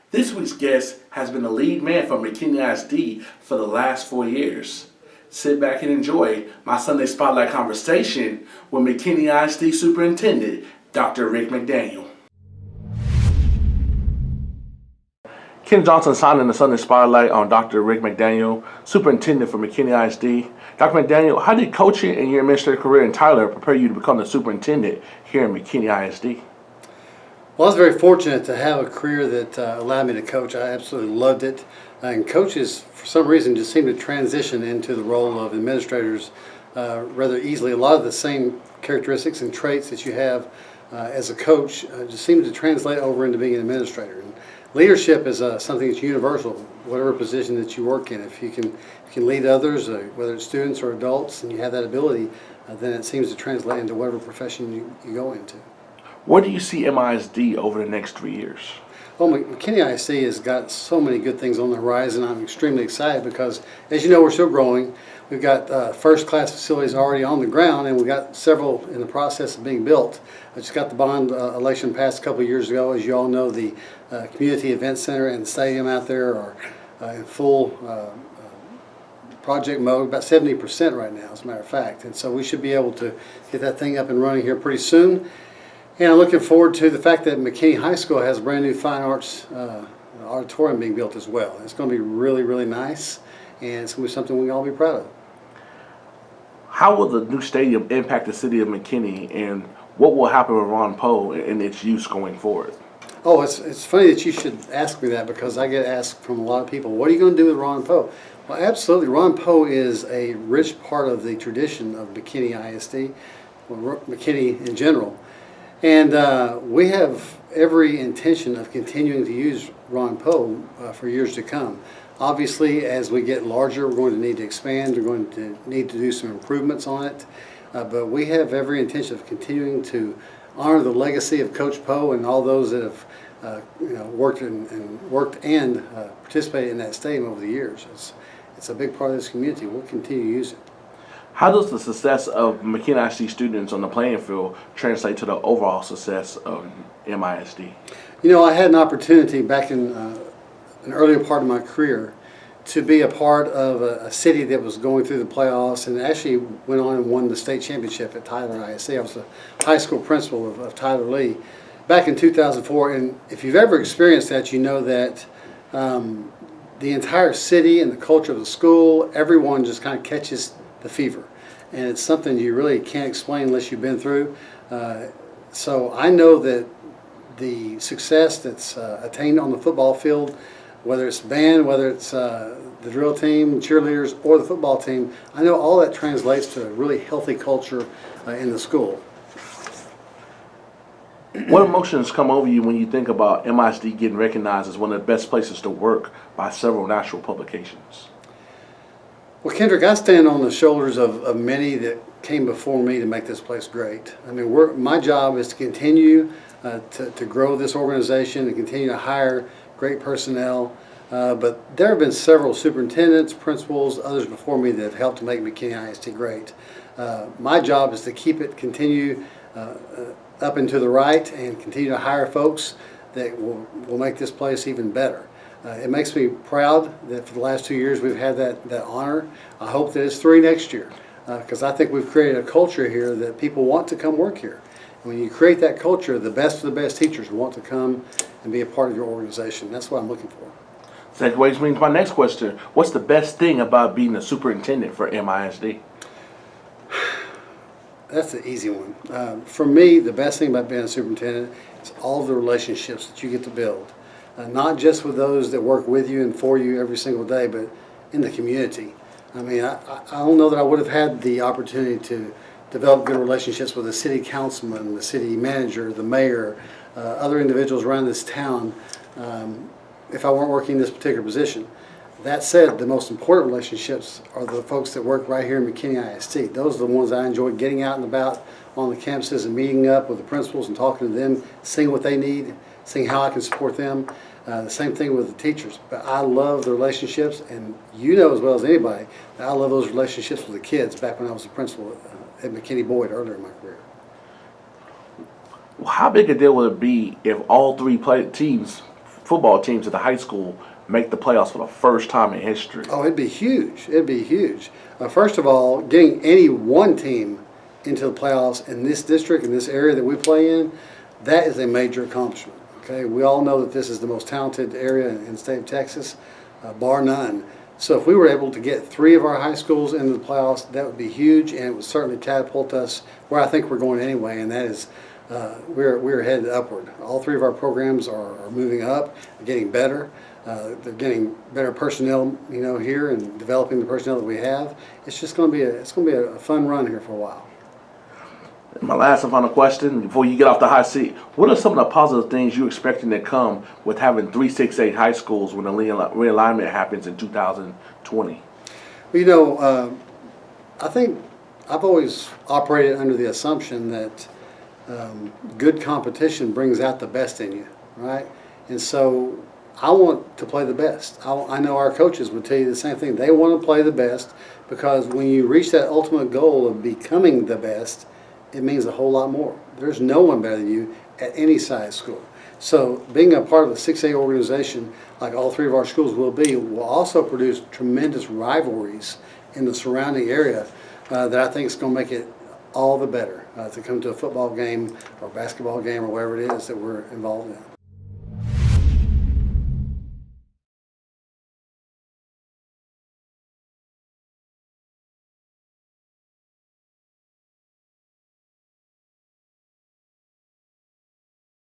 This week's guest has been the lead man for McKinney ISD for the last 4 years. Sit back and enjoy my Sunday Spotlight conversation with McKinney ISD Superintendent Dr. McDaniel. Ken Johnson signing the Sunday Spotlight on Dr. McDaniel, Superintendent for McKinney ISD. Dr. McDaniel, how did coaching and your administrative career in Tyler prepare you to become the superintendent here in McKinney ISD? Well, I was very fortunate to have a career that allowed me to coach. I absolutely loved it. And coaches, for some reason, just seem to transition into the role of administrators rather easily. A lot of the same characteristics and traits that you have as a coach just seem to translate over into being an administrator. And leadership is something that's universal, whatever position that you work in. If you can lead others, whether it's students or adults, and you have that ability, then it seems to translate into whatever profession you go into. Where do you see MISD over the next 3 years? Well, McKinney ISD has got so many good things on the horizon. I'm extremely excited because, as you know, we're still growing. We've got first-class facilities already on the ground, and we've got several in the process of being built. I just got the bond election passed a couple of years ago. As you all know, the community event center and the stadium out there are in full project mode, about 70% right now, as a matter of fact. And so we should be able to get that thing up and running here pretty soon. And I'm looking forward to the fact that McKinney High School has a brand new fine arts auditorium being built as well. It's going to be really, really nice, and it's going to be something we can all be proud of. How will the new stadium impact the city of McKinney, and what will happen with Ron Poe and its use going forward? Oh, it's funny that you should ask me that, because I get asked from a lot of people, what are you going to do with Ron Poe? Well, absolutely. Ron Poe is a rich part of the tradition of McKinney ISD, or McKinney in general. And we have every intention of continuing to use Ron Poe for years to come. Obviously, as we get larger, we're going to need to expand. We're going to need to do some improvements on it. But we have every intention of continuing to honor the legacy of Coach Poe and all those that have worked and participated in that stadium over the years. It's a big part of this community. We'll continue to use it. How does the success of McKinney ISD students on the playing field translate to the overall success of MISD? You know, I had an opportunity back in an earlier part of my career to be a part of a city that was going through the playoffs, and actually went on and won the state championship at Tyler ISD. I was the high school principal of Tyler Lee back in 2004, and if you've ever experienced that, you know that the entire city and the culture of the school, everyone just kind of catches the fever, and it's something you really can't explain unless you've been through. So I know that the success that's attained on the football field, whether it's band, whether it's the drill team, cheerleaders, or the football team, I know all that translates to a really healthy culture in the school. What emotions come over you when you think about MISD getting recognized as one of the best places to work by several national publications? Well, Kendrick, I stand on the shoulders of many that came before me to make this place great. I mean, my job is to continue to grow this organization and continue to hire great personnel. But there have been several superintendents, principals, others before me that have helped to make McKinney ISD great. My job is to continue up and to the right, and continue to hire folks that will make this place even better. It makes me proud that for the last 2 years we've had that honor. I hope that it's 3 next year, because I think we've created a culture here that people want to come work here. And when you create that culture, the best of the best teachers want to come and be a part of your organization. That's what I'm looking for. Segues me to my next question. What's the best thing about being a superintendent for MISD? That's the easy one. For me, the best thing about being a superintendent is all the relationships that you get to build. Not just with those that work with you and for you every single day, but in the community. I mean, I don't know that I would have had the opportunity to develop good relationships with the city councilman, the city manager, the mayor, other individuals around this town if I weren't working in this particular position. That said, the most important relationships are the folks that work right here in McKinney ISD. Those are the ones I enjoy getting out and about on the campuses and meeting up with the principals and talking to them, seeing what they need, seeing how I can support them. The same thing with the teachers. But I love the relationships, and you know as well as anybody that I love those relationships with the kids back when I was a principal at McKinney Boyd earlier in my career. Well, how big a deal would it be if all three teams football teams at the high school make the playoffs for the first time in history? Oh, it'd be huge. It'd be huge. First of all, getting any one team into the playoffs in this district, in this area that we play in, that is a major accomplishment. Okay, we all know that this is the most talented area in the state of Texas, bar none. So if we were able to get 3 of our high schools into the playoffs, that would be huge, and it would certainly catapult us where I think we're going anyway, and that is we're headed upward. All 3 of our programs are moving up, getting better. They're getting better personnel, here and developing the personnel that we have. It's just going to be a fun run here for a while. My last and final question before you get off the hot seat: what are some of the positive things you're expecting to come with having 368 high schools when the realignment happens in 2020? Well, I think I've always operated under the assumption that good competition brings out the best in you, right? And so I want to play the best. I know our coaches would tell you the same thing. They want to play the best because when you reach that ultimate goal of becoming the best, it means a whole lot more. There's no one better than you at any size school. So being a part of the 6A organization, like all 3 of our schools will be, will also produce tremendous rivalries in the surrounding area that I think is going to make it all the better to come to a football game or basketball game or whatever it is that we're involved in.